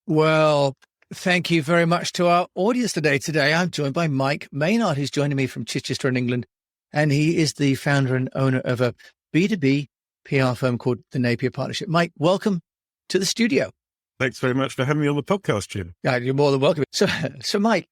Well, thank you very much to our audience today. Today, I'm joined by Mike Maynard, who's joining me from Chichester in England. And he is the founder and owner of a B2B PR firm called the Napier Partnership. Mike, welcome to the studio. Thanks very much for having me on the podcast, Jim. Yeah, you're more than welcome. So Mike,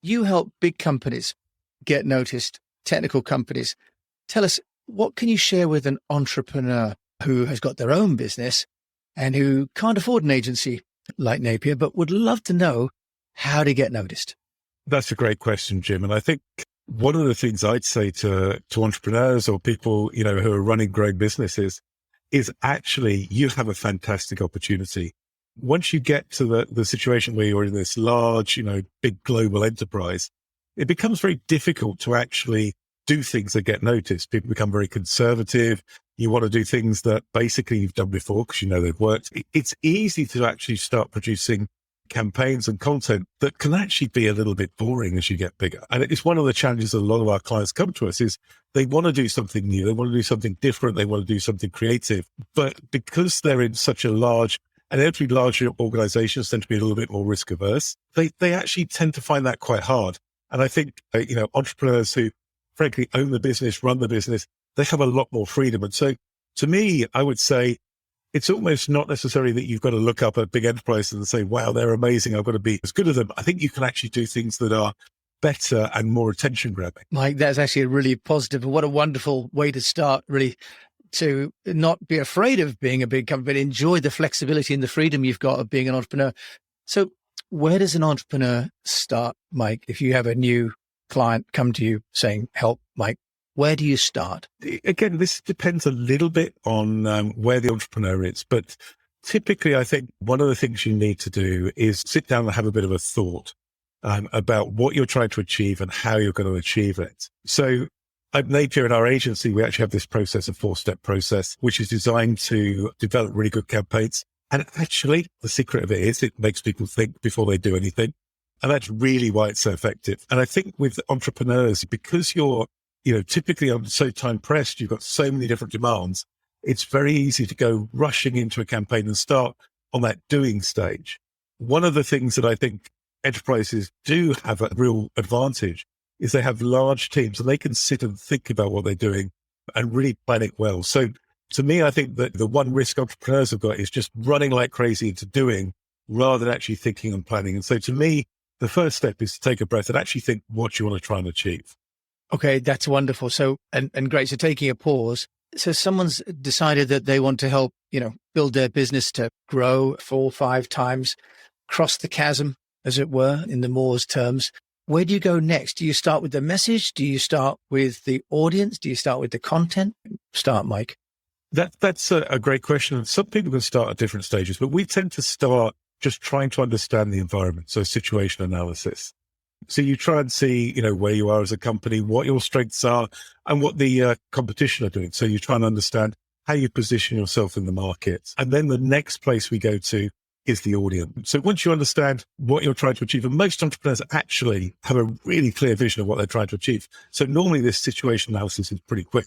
you help big companies get noticed, technical companies. Tell us, what can you share with an entrepreneur who has got their own business and who can't afford an agency like Napier, but would love to know how to get noticed? That's a great question, Jim. And I think one of the things I'd say to entrepreneurs or people, who are running growing businesses is actually you have a fantastic opportunity. Once you get to the situation where you're in this large, big global enterprise, it becomes very difficult to actually do things that get noticed. People become very conservative. You want to do things that basically you've done before because they've worked. It's easy to actually start producing campaigns and content that can actually be a little bit boring as you get bigger. And it's one of the challenges that a lot of our clients come to us is they want to do something new. They want to do something different. They want to do something creative. But because they're in such a large, and every larger organizations tend to be a little bit more risk averse, they actually tend to find that quite hard. And I think, entrepreneurs who frankly own the business, run the business, they have a lot more freedom. And so to me, I would say it's almost not necessary that you've got to look up a big enterprise and say, wow, they're amazing, I've got to be as good as them. I think you can actually do things that are better and more attention grabbing. Mike, that's actually a really positive. What a wonderful way to start, really, to not be afraid of being a big company, but enjoy the flexibility and the freedom you've got of being an entrepreneur. So where does an entrepreneur start, Mike? If you have a new client come to you saying, help, Mike, where do you start? Again, this depends a little bit on where the entrepreneur is. But typically, I think one of the things you need to do is sit down and have a bit of a thought about what you're trying to achieve and how you're going to achieve it. So at Napier, in our agency, we actually have this process, a 4-step process, which is designed to develop really good campaigns. And actually, the secret of it is it makes people think before they do anything. And that's really why it's so effective. And I think with entrepreneurs, because you're, typically I'm so time pressed, you've got so many different demands, it's very easy to go rushing into a campaign and start on that doing stage. One of the things that I think enterprises do have a real advantage is they have large teams and they can sit and think about what they're doing and really plan it well. So to me, I think that the one risk entrepreneurs have got is just running like crazy into doing rather than actually thinking and planning. And so to me, the first step is to take a breath and actually think what you want to try and achieve. Okay, that's wonderful. So, and great. So taking a pause. So someone's decided that they want to help, build their business to grow 4 or 5 times, cross the chasm, as it were, in the Moore's terms. Where do you go next? Do you start with the message? Do you start with the audience? Do you start with the content? Start, Mike. That's a great question. Some people can start at different stages, but we tend to start just trying to understand the environment. So situation analysis. So you try and see, where you are as a company, what your strengths are and what the competition are doing. So you try and understand how you position yourself in the market. And then the next place we go to is the audience. So once you understand what you're trying to achieve, and most entrepreneurs actually have a really clear vision of what they're trying to achieve. So normally this situation analysis is pretty quick,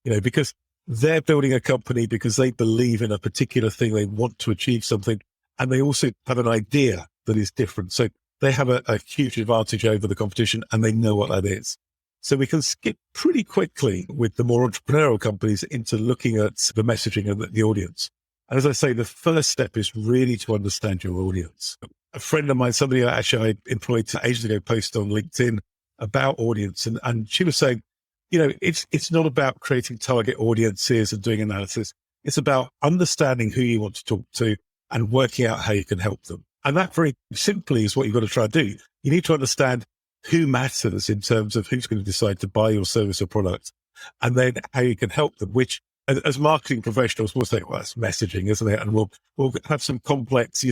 because they're building a company because they believe in a particular thing. They want to achieve something. And they also have an idea that is different. So they have a huge advantage over the competition and they know what that is. So we can skip pretty quickly with the more entrepreneurial companies into looking at the messaging and the audience. And as I say, the first step is really to understand your audience. A friend of mine, somebody actually I employed ages ago, posted on LinkedIn about audience. And she was saying, it's not about creating target audiences and doing analysis. It's about understanding who you want to talk to and working out how you can help them. And that very simply is what you've got to try and do. You need to understand who matters in terms of who's going to decide to buy your service or product, and then how you can help them, which as marketing professionals, we'll say, well, that's messaging, isn't it? And we'll have some complex,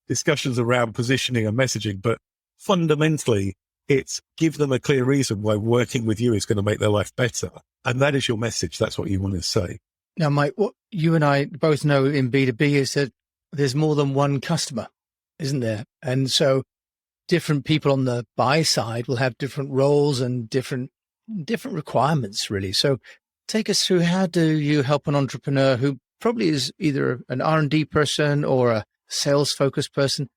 discussions around positioning and messaging, but fundamentally it's give them a clear reason why working with you is going to make their life better. And that is your message. That's what you want to say. Now, Mike, what you and I both know in B2B is that there's more than one customer, isn't there? And so different people on the buy side will have different roles and different requirements, really. So take us through, how do you help an entrepreneur who probably is either an R&D person or a sales focused person?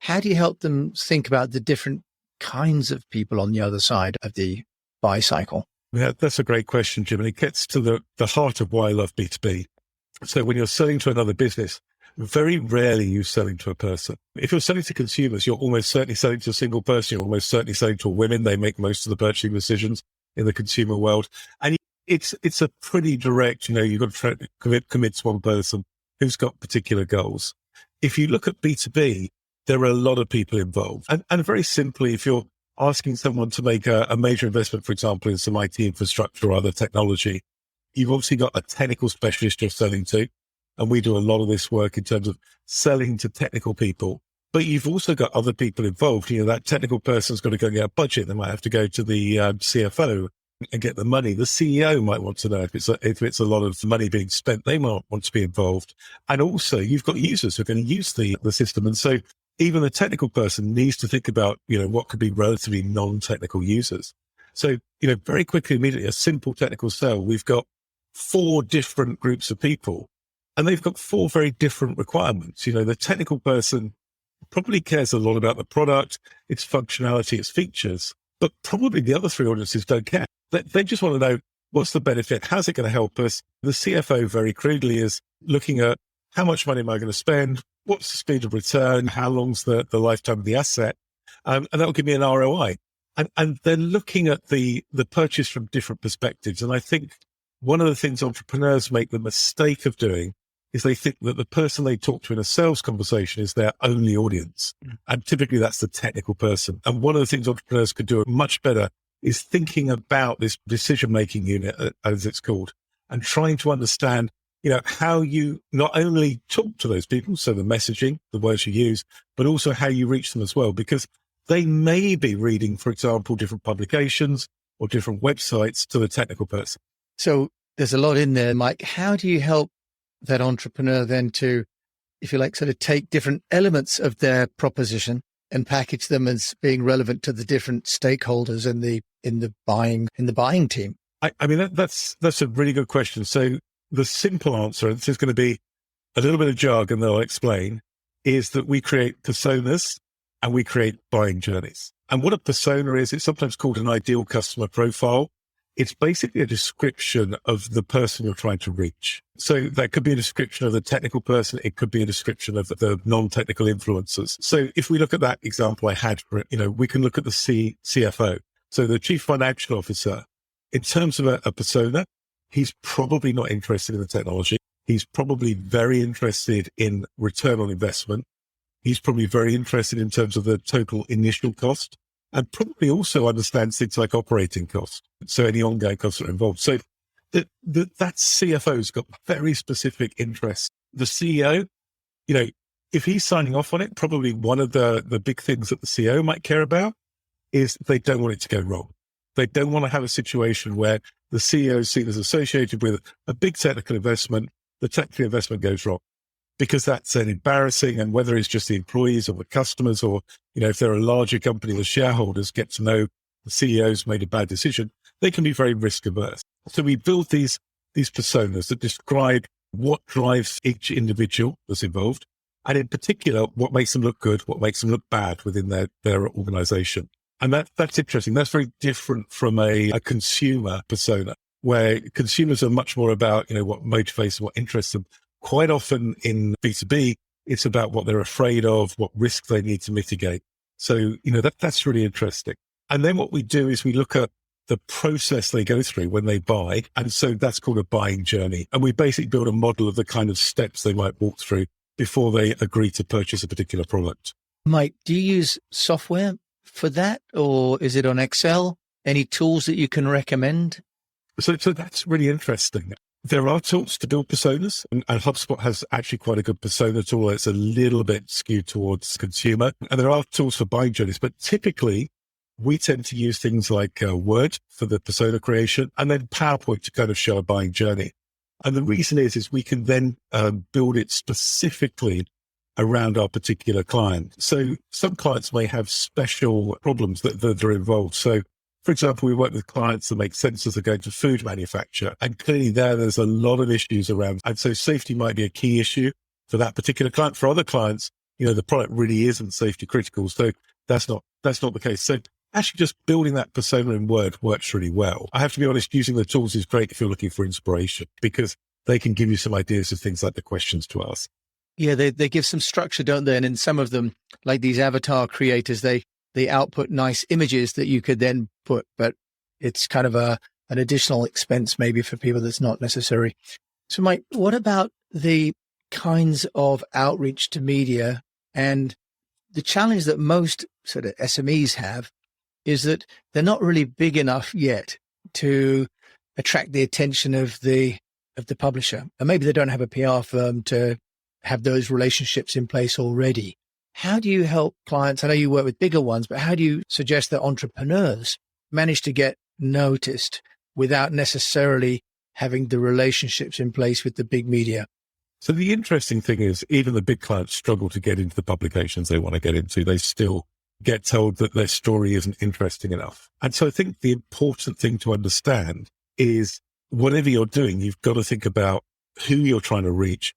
how do you help them think about the different kinds of people on the other side of the buy cycle? Yeah, that's a great question, Jim. And it gets to the heart of why I love B2B. So when you're selling to another business, very rarely you're selling to a person. If you're selling to consumers, you're almost certainly selling to a single person. You're almost certainly selling to women. They make most of the purchasing decisions in the consumer world. And it's a pretty direct, you've got to try to commit to one person who's got particular goals. If you look at B2B, there are a lot of people involved. And very simply, if you're asking someone to make a major investment, for example, in some IT infrastructure or other technology, you've obviously got a technical specialist you're selling to. And we do a lot of this work in terms of selling to technical people. But you've also got other people involved. That technical person's got to go and get a budget. They might have to go to the CFO and get the money. The CEO might want to know if it's a lot of money being spent. They might want to be involved. And also, you've got users who are going to use the system. And so even the technical person needs to think about, what could be relatively non-technical users. So, very quickly, immediately, a simple technical sale, we've got 4 different groups of people, and they've got 4 very different requirements. The technical person probably cares a lot about the product, its functionality, its features, but probably the other 3 audiences don't care. They just want to know, what's the benefit? How's it going to help us? The CFO very crudely is looking at, how much money am I going to spend? What's the speed of return? How long's the lifetime of the asset? And that will give me an ROI. And they're looking at the purchase from different perspectives. And I think one of the things entrepreneurs make the mistake of doing is they think that the person they talk to in a sales conversation is their only audience. And typically that's the technical person. And one of the things entrepreneurs could do much better is thinking about this decision-making unit, as it's called, and trying to understand, how you not only talk to those people, so the messaging, the words you use, but also how you reach them as well, because they may be reading, for example, different publications or different websites to the technical person. So there's a lot in there, Mike. How do you help that entrepreneur then to, if you like, sort of take different elements of their proposition and package them as being relevant to the different stakeholders in the buying team? I mean, that's a really good question. So the simple answer, and this is going to be a little bit of jargon that I'll explain, is that we create personas and we create buying journeys. And what a persona is, it's sometimes called an ideal customer profile. It's basically a description of the person you're trying to reach. So that could be a description of the technical person. It could be a description of the non-technical influencers. So if we look at that example I had for it, we can look at the CFO. So the chief financial officer, in terms of a persona, he's probably not interested in the technology. He's probably very interested in return on investment. He's probably very interested in terms of the total initial cost, and probably also understands things like operating costs. So any ongoing costs that are involved. So that CFO's got very specific interests. The CEO, if he's signing off on it, probably one of the big things that the CEO might care about is they don't want it to go wrong. They don't want to have a situation where the CEO is seen as associated with a big technical investment, the technical investment goes wrong, because that's an embarrassing, and whether it's just the employees or the customers, or, if they're a larger company, the shareholders get to know the CEO's made a bad decision, they can be very risk averse. So we build these personas that describe what drives each individual that's involved, and in particular, what makes them look good, what makes them look bad within their organization. And that's interesting. That's very different from a consumer persona, where consumers are much more about, what motivates them, what interests them. Quite often in B2B, it's about what they're afraid of, what risk they need to mitigate. So, that's really interesting. And then what we do is we look at the process they go through when they buy. And so that's called a buying journey. And we basically build a model of the kind of steps they might walk through before they agree to purchase a particular product. Mike, do you use software for that, or is it on Excel? Any tools that you can recommend? So that's really interesting. There are tools to build personas, and HubSpot has actually quite a good persona tool. It's a little bit skewed towards consumer. And there are tools for buying journeys, but typically we tend to use things like Word for the persona creation, and then PowerPoint to kind of show a buying journey. And the reason is we can then build it specifically around our particular client. So some clients may have special problems that are involved. So, for example, we work with clients that make sensors that go into food manufacture, and clearly there's a lot of issues around. And so safety might be a key issue for that particular client. For other clients, the product really isn't safety critical. So that's not the case. So actually just building that persona in Word works really well. I have to be honest, using the tools is great if you're looking for inspiration, because they can give you some ideas of things like the questions to ask. Yeah, they give some structure, don't they? And in some of them, like these avatar creators, they output nice images that you could then put, but it's kind of an additional expense maybe for people that's not necessary. So Mike, what about the kinds of outreach to media? And the challenge that most sort of SMEs have is that they're not really big enough yet to attract the attention of the publisher. And maybe they don't have a PR firm to have those relationships in place already. How do you help clients? I know you work with bigger ones, but how do you suggest that entrepreneurs manage to get noticed without necessarily having the relationships in place with the big media? So the interesting thing is, even the big clients struggle to get into the publications they want to get into. They still get told that their story isn't interesting enough. And so I think the important thing to understand is, whatever you're doing, you've got to think about who you're trying to reach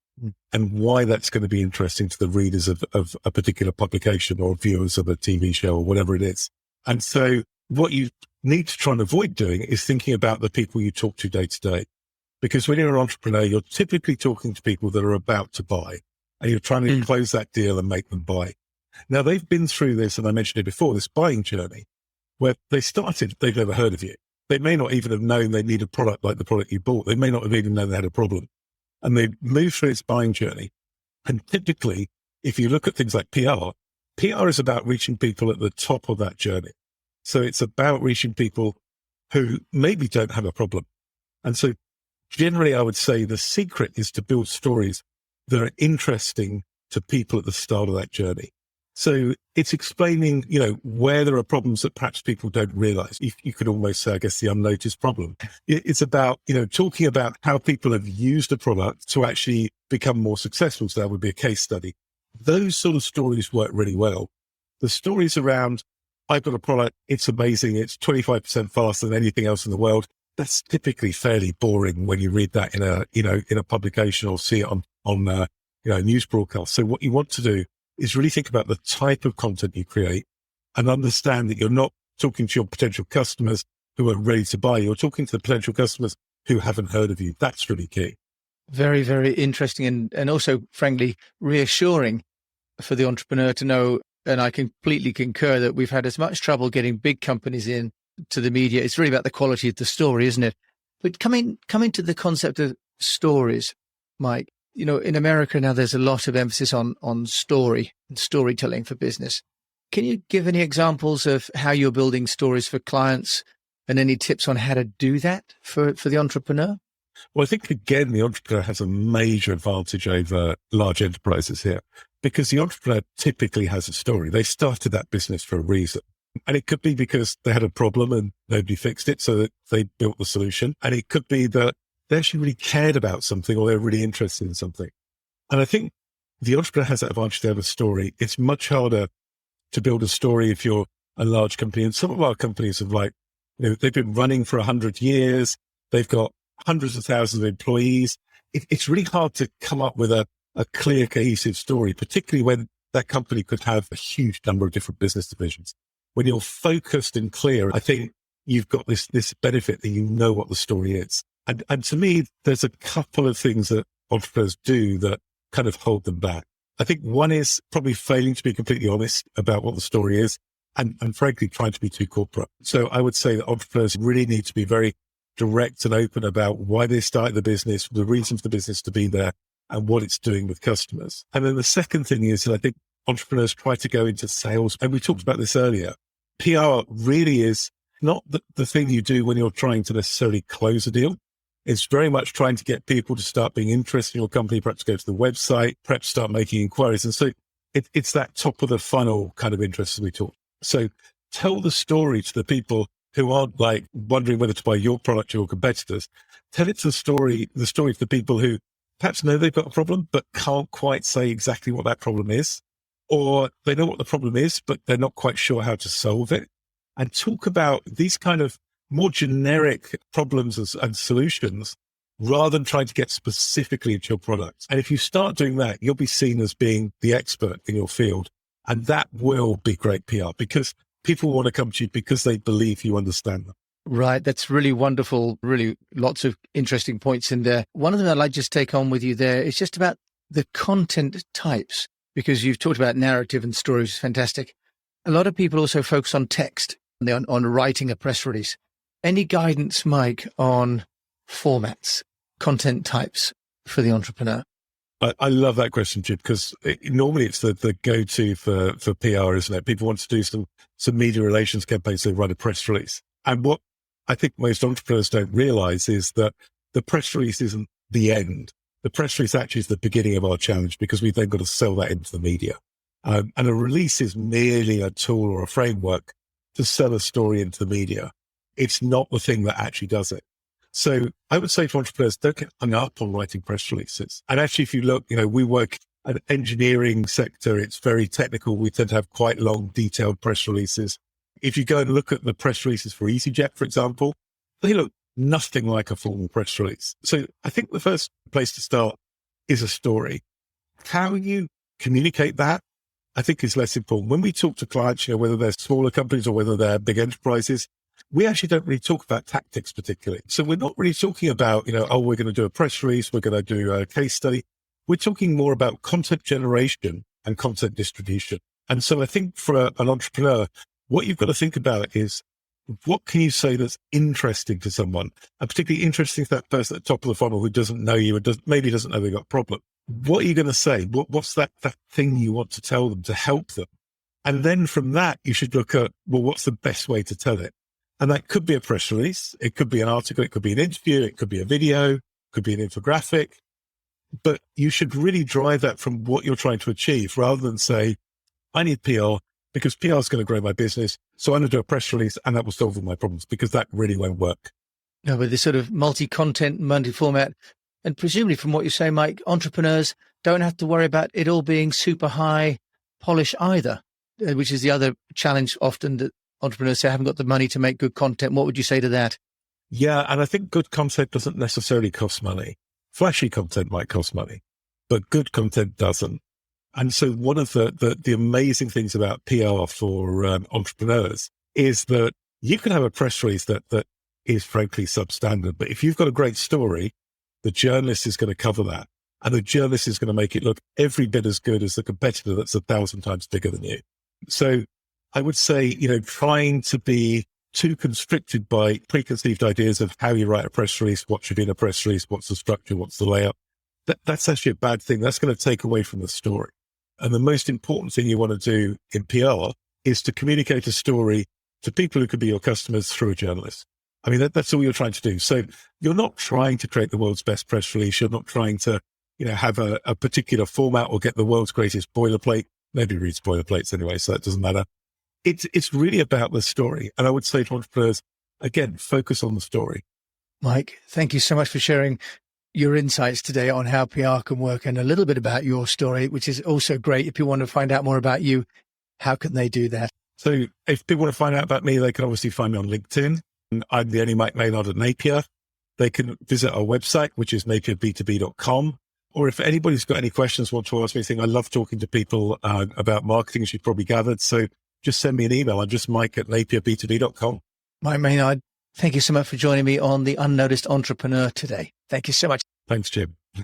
and why that's going to be interesting to the readers of a particular publication or viewers of a TV show or whatever it is. And so what you need to try and avoid doing is thinking about the people you talk to day to day. Because when you're an entrepreneur, you're typically talking to people that are about to buy, and you're trying to close that deal and make them buy. Now, they've been through this, and I mentioned it before, this buying journey, where they've never heard of you. They may not even have known they need a product like the product you bought. They may not have even known they had a problem. And they move through its buying journey. And typically, if you look at things like PR is about reaching people at the top of that journey. So it's about reaching people who maybe don't have a problem. And so generally, I would say the secret is to build stories that are interesting to people at the start of that journey. So it's explaining, where there are problems that perhaps people don't realize. You could almost say, I guess, the unnoticed problem. It's about, talking about how people have used a product to actually become more successful. So that would be a case study. Those sort of stories work really well. The stories around, I've got a product, it's amazing, it's 25% faster than anything else in the world. That's typically fairly boring when you read that in a publication or see it on a news broadcast. So what you want to do is really think about the type of content you create and understand that you're not talking to your potential customers who are ready to buy. You're talking to the potential customers who haven't heard of you. That's really key. Very, very interesting and also, frankly, reassuring for the entrepreneur to know. And I completely concur that we've had as much trouble getting big companies in to the media. It's really about the quality of the story, isn't it? But coming to the concept of stories, Mike, in America now, there's a lot of emphasis on story and storytelling for business. Can you give any examples of how you're building stories for clients and any tips on how to do that for the entrepreneur? Well, I think, again, the entrepreneur has a major advantage over large enterprises here, because the entrepreneur typically has a story. They started that business for a reason. And it could be because they had a problem and nobody fixed it, so that they built the solution. And it could be that they actually really cared about something, or they're really interested in something. And I think the entrepreneur has that advantage to have a story. It's much harder to build a story if you're a large company. And some of our companies have they've been running for 100 years. They've got hundreds of thousands of employees. It's really hard to come up with a clear, cohesive story, particularly when that company could have a huge number of different business divisions. When you're focused and clear, I think you've got this benefit that you know what the story is. And to me, there's a couple of things that entrepreneurs do that kind of hold them back. I think one is probably failing to be completely honest about what the story is and frankly, trying to be too corporate. So I would say that entrepreneurs really need to be very direct and open about why they started the business, the reason for the business to be there, and what it's doing with customers. And then the second thing is that I think entrepreneurs try to go into sales. And we talked about this earlier. PR really is not the thing you do when you're trying to necessarily close a deal. It's very much trying to get people to start being interested in your company, perhaps go to the website, perhaps start making inquiries. And so it's that top of the funnel kind of interest as we talk. So tell the story to the people who aren't wondering whether to buy your product or your competitors. Tell it the story to the people who perhaps know they've got a problem, but can't quite say exactly what that problem is. Or they know what the problem is, but they're not quite sure how to solve it. And talk about these kind of more generic problems and solutions rather than trying to get specifically into your product. And if you start doing that, you'll be seen as being the expert in your field. And that will be great PR because people want to come to you because they believe you understand them. Right. That's really wonderful. Really lots of interesting points in there. One of them I'd like to just take on with you there is just about the content types, because you've talked about narrative and stories, which is fantastic. A lot of people also focus on text, on writing a press release. Any guidance, Mike, on formats, content types for the entrepreneur? I love that question, Jim, because normally it's the go-to for PR, isn't it? People want to do some media relations campaigns, they write a press release. And what I think most entrepreneurs don't realize is that the press release isn't the end. The press release actually is the beginning of our challenge because we've then got to sell that into the media. And a release is merely a tool or a framework to sell a story into the media. It's not the thing that actually does it. So I would say to entrepreneurs, don't get hung up on writing press releases. And actually, if you look, we work at an engineering sector. It's very technical. We tend to have quite long, detailed press releases. If you go and look at the press releases for EasyJet, for example, they look nothing like a formal press release. So I think the first place to start is a story. How you communicate that, I think, is less important. When we talk to clients, whether they're smaller companies or whether they're big enterprises, we actually don't really talk about tactics particularly. So we're not really talking about, we're going to do a press release, we're going to do a case study. We're talking more about content generation and content distribution. And so I think for an entrepreneur, what you've got to think about is what can you say that's interesting to someone, and particularly interesting to that person at the top of the funnel who doesn't know you and maybe doesn't know they've got a problem. What are you going to say? What's that thing you want to tell them to help them? And then from that, you should look at, what's the best way to tell it? And that could be a press release. It could be an article. It could be an interview. It could be a video. It could be an infographic. But you should really drive that from what you're trying to achieve rather than say, I need PR because PR is going to grow my business. So I'm going to do a press release and that will solve all my problems, because that really won't work. No, but this sort of multi-content, multi-format, and presumably from what you say, Mike, entrepreneurs don't have to worry about it all being super high polish either, which is the other challenge often that entrepreneurs say, I haven't got the money to make good content. What would you say to that? Yeah, and I think good content doesn't necessarily cost money. Flashy content might cost money, but good content doesn't. And so one of the amazing things about PR for entrepreneurs is that you can have a press release that is frankly substandard, but if you've got a great story, the journalist is going to cover that, and the journalist is going to make it look every bit as good as the competitor that's 1,000 times bigger than you. So I would say, trying to be too constricted by preconceived ideas of how you write a press release, what should be in a press release, what's the structure, what's the layout, that's actually a bad thing. That's going to take away from the story. And the most important thing you want to do in PR is to communicate a story to people who could be your customers through a journalist. I mean, that's all you're trying to do. So you're not trying to create the world's best press release. You're not trying to, have a particular format or get the world's greatest boilerplate. Nobody reads boilerplates anyway, so that doesn't matter. It's really about the story. And I would say to entrepreneurs, again, focus on the story. Mike, thank you so much for sharing your insights today on how PR can work and a little bit about your story, which is also great. If you want to find out more about you, how can they do that? So if people want to find out about me, they can obviously find me on LinkedIn. I'm the only Mike Maynard at Napier. They can visit our website, which is napierb2b.com. Or if anybody's got any questions, want to ask me anything, I love talking to people about marketing, as you've probably gathered. So just send me an email. I'm just Mike at napierb2b.com. Mike Maynard, thank you so much for joining me on the UnNoticed Entrepreneur today. Thank you so much. Thanks, Jim.